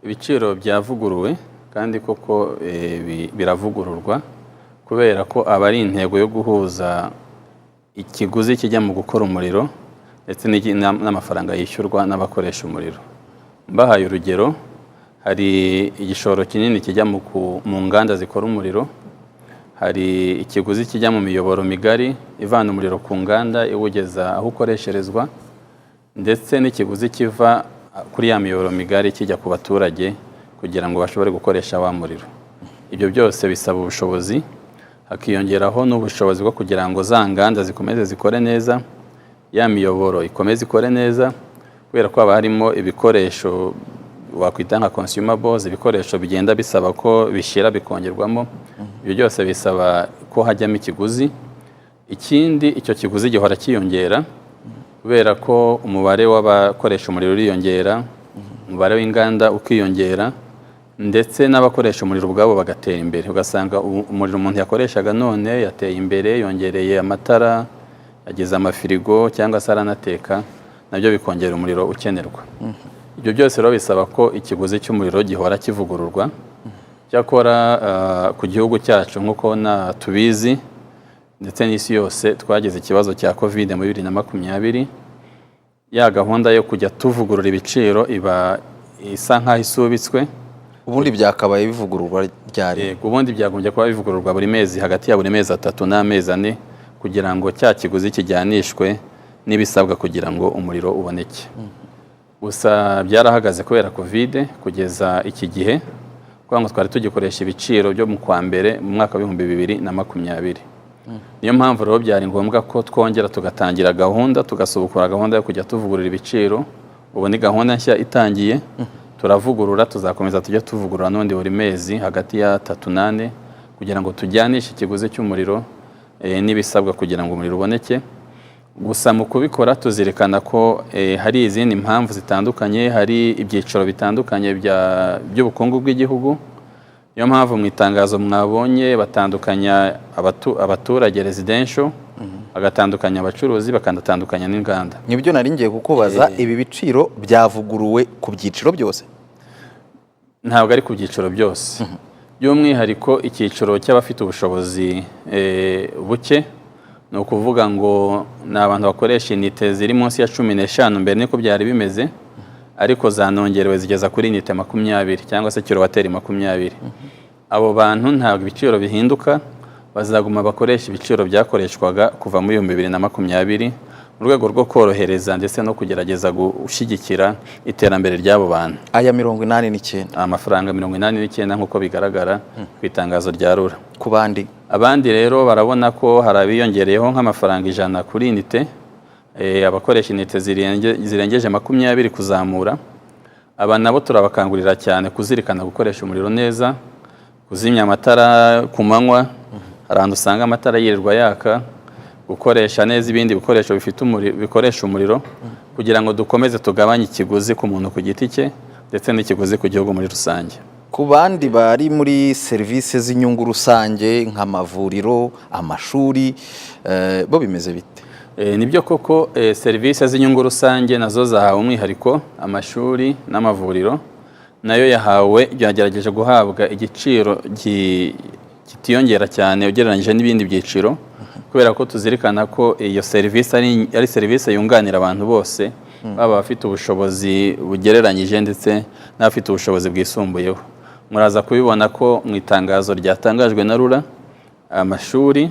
ibiciro byavuguruwe kandi koko biravugururwa kubera ko aba ari intego yo guhuza ikiguzi kijya mu gukora umuriro ndetse n'amafaranga yishyurwa n'abakoresha umuriro. Mbahaye urugero, hari igishoro kinini kijya mu nganda zikora umuriro, hari ikiguzi kijya mu miyoboro migari ivana umuriro ku nganda iwugeza aho ukoresherezwa, ndetse n'ikiguzi kiva kuri ya miyoboro migari kijya ku baturage kugira ngo bashobore gukoresha wa muriro. Ibyo byose bisaba ubushobozi, hakiyongeraho n'ubushobozi bwo kugira ngo za nganda zikomeze zikore neza, ya miyoboro ikomeze ikore neza, kubera ko haba harimo ibikoresho wakwita nka consumables, ibikoresho bigenda bisaba ko bishira bikongerwamo. Ibyo byose bisaba ko hajyamo ikiguzi. Ikindi, icyo kiguzi gihora kiyongera kubera ko umubare w'abakoresha umuriro uriyongera, umubare w'inganda ukiyongera, ndetse n'abakoresha umuriro ubwabo bagatera imbere. Ugasanga umuriro umuntu yakoreshaga none yateye imbere, yongereye amatara, ageze amafirigo cyangwa se aranateka, nabyo bikongera umuriro ukenerwa. Ibyo byose rero bisaba ko ikiguzi cy'umuriro gihora kivugururwa. Cyakora ku gihugu cyacu nk'uko tubizi ndetse n'isi yose twagize ikibazo cya COVID mu 2020, ya gahunda yo kujya tuvugurura ibiciro iba isa nk'aho isubitswe. Ubundi byakabaye bivugururwa ryari? Ubundi byagombye kuba bivugururwa buri mezi, hagati ya buri mezi 3 n'amezi 4, kugira ngo cya kiguzi kijyanishwe n'ibisabwa kugira ngo umuriro uboneke. Gusa byarahagaze kubera COVID kugeza iki gihe, kuko ngo twari tugikoresha ibiciro byo mu kwa mbere mu mwaka wa 2020. Niyo mpamvu rero byari ngombwa ko twongera tugatangira gahunda, tugasubukura gahunda yo kujya tuvugurura ibiciro. Ubu ni gahunda nshya itangiye, turavugurura, tuzakomeza tujya tuvugurura n'undi buri mezi hagati ya 3 n'ane, kugira ngo tujyanishe ikiguzi cy'umuriro n'ibisabwa kugira ngo umuriro uboneke. Gusa mu kubikora tuzirikana ko hari izindi mpamvu zitandukanye, hari ibyiciro bitandukanye by'ubukungu bw'igihugu. Niyo mpamvu mu itangazo mwabonye batandukanya abaturage residential, bagatandukanya abacuruzi, bakanatandukanya n'inganda. Nibyo nari ngiye kukubaza, ibi biciro byavuguruwe ku byiciro byose? Ntabwo ari ku byiciro byose. By'umwihariko icyiciro cy'abafite ubushobozi buke, ni ukuvuga ngo ni abantu bakoresha inite ziri munsi ya 15, mbere niko byari bimeze, ariko zanongerewe zigeza kuri inite 20 cyangwa se kilowateri 20. Abo bantu ntabwo ibiciro bihinduka, bazaguma bakoresha ibiciro byakoreshwaga kuva muri 2020, mu rwego rwo korohereza ndetse no kugerageza gushyigikira iterambere ry'abo bantu. Aya 89, amafaranga 89 nk'uko bigaragara ku itangazo rya RURA. Ku bandi? Abandi rero barabona ko hari abiyongereyeho nk'amafaranga 100 kuri inite, abakoresha inite zirengeje 20 kuzamura. Aba nabo turabakangurira cyane kuzirikana gukoresha umuriro neza, kuzimya amatara ku manywa, ahantu usanga amatara yirirwa yaka, gukoresha neza ibindi bikoresho bikoresha umuriro, kugira ngo dukomeze tugabanye ikiguzi ku muntu ku giti cye ndetse n'ikiguzi ku gihugu muri rusange. Ku bandi bari muri serivisi z'inyungu rusange nk'amavuriro, amashuri, bo bimeze bite? Nibyo koko, serivisi z'inyungu rusange nazo zahawe umwihariko. Amashuri n'amavuriro nayo yagerageje guhabwa igiciro kitiyongera cyane ugereranyije n'ibindi byiciro, kubera ko tuzirikana ko iyo serivisi ari serivisi yunganira abantu bose, baba bafite ubushobozi bugereranyije ndetse n'abafite ubushobozi bwisumbuyeho. Muraza kubibona ko mu itangazo ryatangajwe na RURA, amashuri